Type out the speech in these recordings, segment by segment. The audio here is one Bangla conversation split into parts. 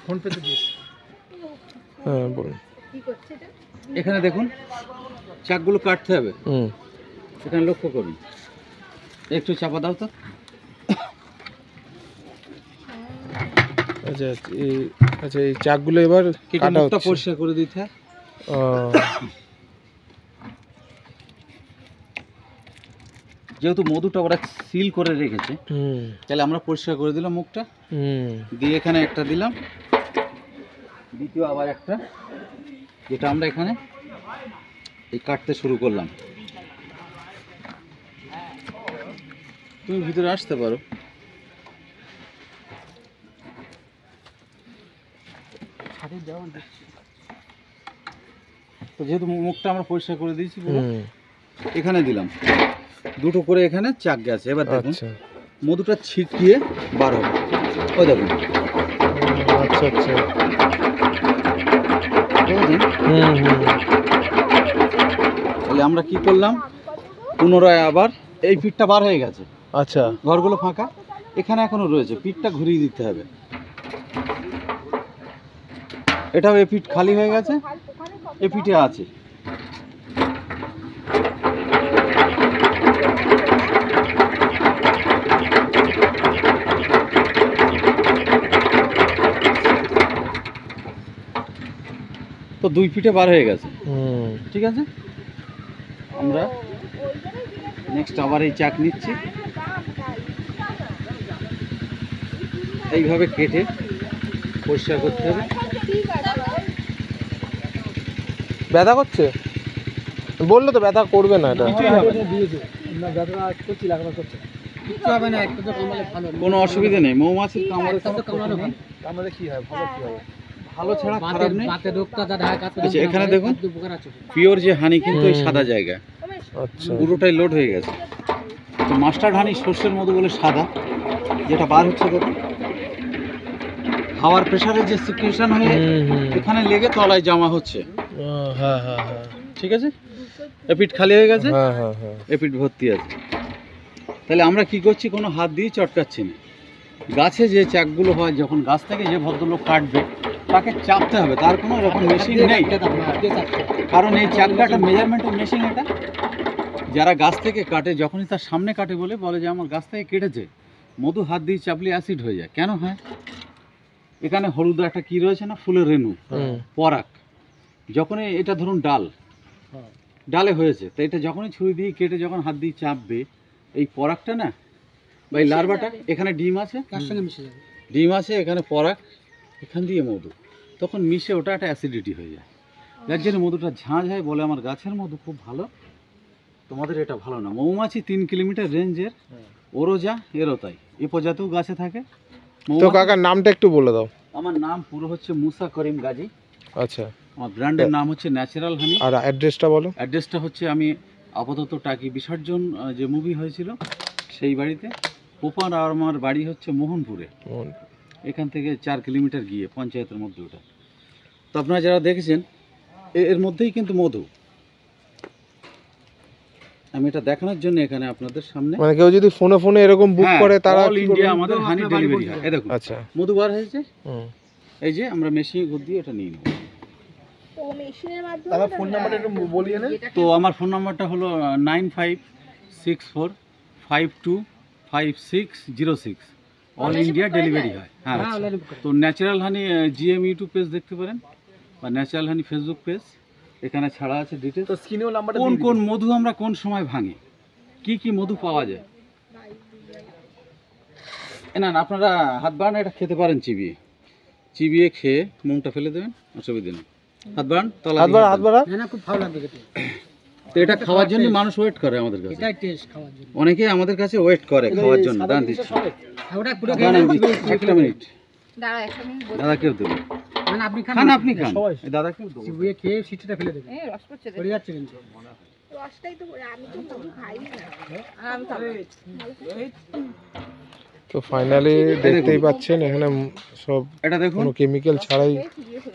ফোন পেতে দিস। হ্যাঁ বলুন। এখানে দেখুন চাকগুলো কাটতে হবে। এখানে লক্ষ্য করুন, একটু চাপা দাও তো। আচ্ছা আচ্ছা, এই চাকগুলো এবার কাটা হচ্ছে, পরিষ্কার করে দিতে হয়। যেহেতু মধুটা ওরা সিল করে রেখেছে, তাহলে আমরা পরিষ্কার করে দিলাম মুখটা, দিয়ে এখানে একটা দিলাম, দ্বিতীয় আবার একটা, যেটা আমরা এখানে এই কাটতে শুরু করলাম। তুমি ভিতরে আসতে পারো। তো যেহেতু মুখটা আমরা পরিষ্কার করে দিয়েছি, এখানে দিলাম দুটো করে, এখানে চাক গেছে। এবার দেখুন মধুটা ছিটিয়ে বার হবে, ওই দেখুন। আচ্ছা আচ্ছা, তাহলে আমরা কি করলাম, পুনরায় আবার এই পিঠটা বার হয়ে গেছে। আচ্ছা, ঘরগুলো ফাঁকা, এখানে এখনো রয়েছে, পিঠটা ঘুরিয়ে দিতে হবে। এটাও এই পিঠ খালি হয়ে গেছে, এই পিঠে আছে। তো দুই পিঠে বার হয়ে গেছে, ঠিক আছে। আমরা নেক্সট আবার এই চাক নিচ্ছি, এইভাবে কেটে পরিষ্কার করতে হবে। ব্যথা করছে বললো তো, ব্যথা করবে না, এটা কোনো অসুবিধা নেই। মৌমাছির কামড়ে কি হয়, ভালো ছাড়া খারাপ নেই। আচ্ছা, এখানে দেখুন পিওর যে হানি, কিন্তু এই সাদা জায়গা পুরোটাই লোড হয়ে গেছে। তো মাস্টার্ড হানি সর্ষের মধু বলে সাদা, যেটা বার হচ্ছে দেখুন, হাওয়ার প্রেসারে যে সিকুয়েশন হয়ে এখানে লেগে তলায় জমা হচ্ছে। হ্যাঁ হ্যাঁ হ্যাঁ, ঠিক আছে। এপিট খালি হয়ে গেছে, এপিট ভর্তি আছে। তাহলে আমরা কি করছি, কোনো হাত দিয়ে চটকাচ্ছি না। গাছে যে চাকগুলো হয়, যখন গাছ থেকে যে ভদ্রলোক কাটবে তাকে চাপতে হবে, তার কোনো এরকম মেশিন নেই। কারণ এই চাকটা একটা মেজারমেন্টের মেশিন। এটা যারা গাছ থেকে কাটে, যখনই তার সামনে কাটে বলে যে আমার গাছ থেকে কেটেছে, মধু হাত দিয়ে চাপলে অ্যাসিড হয়ে যায়। কেন হয়? এখানে হলুদ একটা কি রয়েছে না, ফুলের রেণু, পরাগ। যখনই এটা ধরুন ডালে হয়েছে, তো এটা যখনই ছুরি দিয়ে কেটে যখন হাত দিয়ে চাপবে, এই পরাগটা না, বা এই লার্ভাটা, এখানে ডিম আছে, ডিম আছে, এখানে পরাগ, এখান দিয়ে মধু, তখন মিশে ওটা একটা অ্যাসিডিটি হয়ে যায়। যার জন্য মধুটা ঝাঁঝ হয়। বলে আমার গাছের মধু খুব ভালো, তোমাদের এটা ভালো না। মৌমাছি 3 কিলোমিটার রেঞ্জের, ওরও যা এরও তাই, এ প্রজাতিও গাছে থাকে। তো কাকার নামটা একটু বলে দাও। আমার নাম পুরো হচ্ছে মুসা করিম গাজী। আচ্ছা, আমার ব্র্যান্ডের নাম হচ্ছে ন্যাচারাল হানি। আর অ্যাড্রেসটা বলো। অ্যাড্রেসটা হচ্ছে, আমি আপাতত টাকি বিসর্জন যে মুভি হয়েছিল সেই বাড়িতে, পোপার, আর আমার বাড়ি হচ্ছে মোহনপুরে। এখান থেকে 4 কিলোমিটার গিয়ে পঞ্চায়েতের মধ্যে ওটা। তো আপনারা যারা দেখেছেন, এর মধ্যেই কিন্তু মধু। আমি এটা দেখানোর জন্য এখানে আপনাদের সামনে, মানে কেউ যদি ফোনে এরকম বুক করে, তারা অল ইন্ডিয়া আমাদের হানি ডেলিভারি হয়। এই দেখুন, আচ্ছা, মধু বার হয়েছে। এই যে আমরা মেশিনে গুড দিয়ে এটা নিয়ে নেব। তো আমার ফোন নাম্বারটা হলো 9564525606। অল ইন্ডিয়া ডেলিভারি হয়। হ্যাঁ, তো ন্যাচারাল হানি জিএম ইউটিউব পেজ দেখতে পারেন, বা ন্যাচারাল হানি ফেসবুক পেজ, এখানে ছাড়া আছে ডিটেলস। তো স্ক্রিনেও নাম্বারটা, কোন কোন মধু আমরা কোন সময় ভাঙি, কি কি মধু পাওয়া যায়। না আপনারা হাত বাড়ান, এটা খেতে পারেন চিবিয়ে খেয়ে মোমটা ফেলে দেবেন, অসুবিধা নেই। হাত বাড়ান, হাত বাড়া, খুব ভালো লাগবে খেতে। তো এটা খাওয়ার জন্য মানুষ ওয়েট করে আমাদের কাছে, এটাই টেস্ট খাওয়ার জন্য। অনেকে আমাদের কাছে ওয়েট করে খাওয়ার জন্য। দাঁড়ান দিচ্ছি, ওটা পুরো একটা মিনিট, দাঁড়া একটা মিনিট, দাদা কেউ দেবে, মানে আপনি খান, আপনি খান, এই দাদা কেউ দেবে, চিবিয়ে খেয়ে সিটিটা ফেলে দেবে। এই রস পড়ছে, পড়ে যাচ্ছে কিন্তু রসটাই তো, আমি তো মধু খাই না, আমি খাবো। তো ফাইনালি দেখতেই পাচ্ছেন এখানে সব, এটা দেখুন, কোনো কেমিক্যাল ছাড়াই।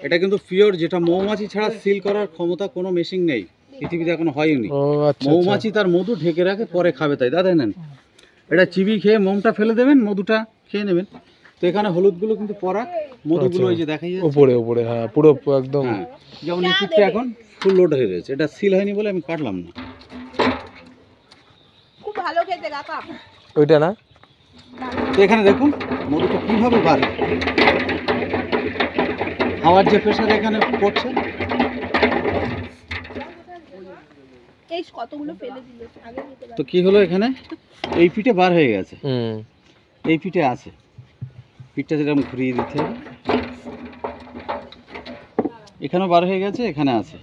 এটা কিন্তু পিওর, যেটা মৌমাছি ছাড়া সিল করার ক্ষমতা কোনো মেশিন নেই পৃথিবীতে, এখনো হয়নি। মৌমাছি তার মধু ঢেকে রাখে, পরে খাবে, তাই দাদা নেন। এটা চিবি খেয়ে মোমটা ফেলে দেবেন, মধুটা খেয়ে নেবেন। তো এখানে হলুদগুলো কিন্তু পরাগ, মধুগুলো ওই যে দেখাই যাচ্ছে উপরে উপরে, হ্যাঁ পুরো একদম। হ্যাঁ, যেমন এই পিঠটা এখন ফুল লোড হয়ে রয়েছে, এটা সিল হয়নি বলে আমি কাটলাম না। খুব ভালো খেতে কাকা। ওইটা না, তো এখানে দেখুন মধুটা কিভাবে বাড়ে, হাওয়ার যে প্রেশার এখানে পড়ছে। এই কতগুলো ফেলে দিল আগে দিতে তো কি হলো এখানে, এই পিঠে বার হয়ে গেছে, হুম এই পিঠে আছে, পিঠটা যেরকম ঘুরিয়ে দিতে হবে, এখানেও বার হয়ে গেছে, এখানে আছে।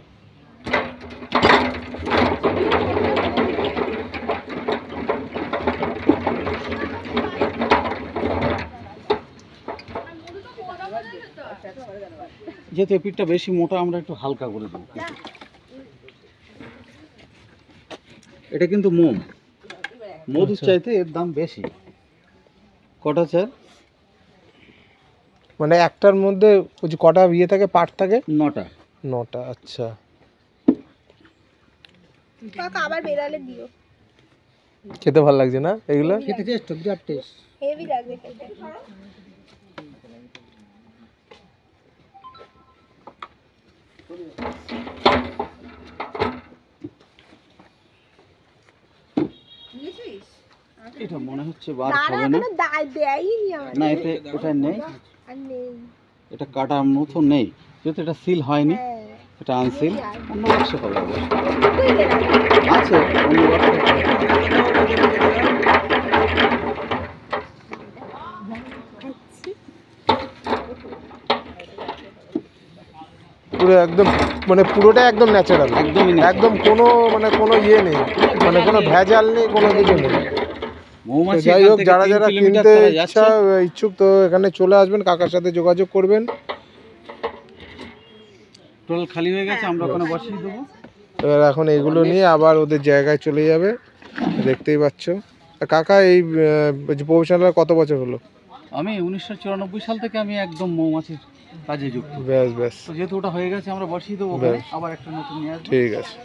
যেহেতু এই পিঠটা বেশি মোটা, আমরা একটু হালকা করে দেবো। এটা কিন্তু মোম, মধুর চাইতে এর দাম বেশি। কটা চাল? মানে একটার মধ্যে ওই যে কটা ইয়ে থাকে, পাট থাকে? 9টা। 9টা, আচ্ছা। কাকা আবার বেরালে দিও। খেতে ভালো লাগছে না এগুলো? খেতে টেস্ট, বিরাট টেস্ট। হেভি লাগবে খেতে। এটা মনে হচ্ছে বার দাঁড়া, হবে না। এখনো দেয়নি আমার। না, এতে এটা নেই, আর নেই। এটা কাটার মতো নেই, যেহেতু এটা সিল হয়নি, হ্যাঁ। এটা আনসিল। অন্য বাক্সে হবে, কই বেরালে? আছে অন্য বাক্সে। পুরো একদম মানে পুরোটা একদম ন্যাচারাল, একদমই natural। একদম কোনো মানে কোনো ইয়ে নেই, মানে কোনো ভেজাল নেই, কোনো কিছু নেই। তো মৌমাছি যাই এখান হোক, থেকে যারা 3 যারা কিলোমিটার কিনতে তারা যাচ্ছে। ইচ্ছুক তো এখানে চলে আসবেন, কাকার সাথে যোগাযোগ করবেন। টোটাল খালি হয়ে গেছে, আমরা ওখানে বসিয়ে দেবো। এবার এখন এগুলো নিয়ে আবার ওদের জায়গায় চলে যাবে, দেখতেই পাচ্ছ। কাকা এই প্রফেশনাল কত বছর হলো? আমি 1994 সাল থেকে আমি একদম মৌমাছির কাজে যুক্ত। ব্যাস ব্যাস, তো যেহেতু ওটা হয়ে গেছে, আমরা বসিয়ে দেবো ওখানে, আবার একটা নতুন নিয়ে আসবো। ঠিক আছে।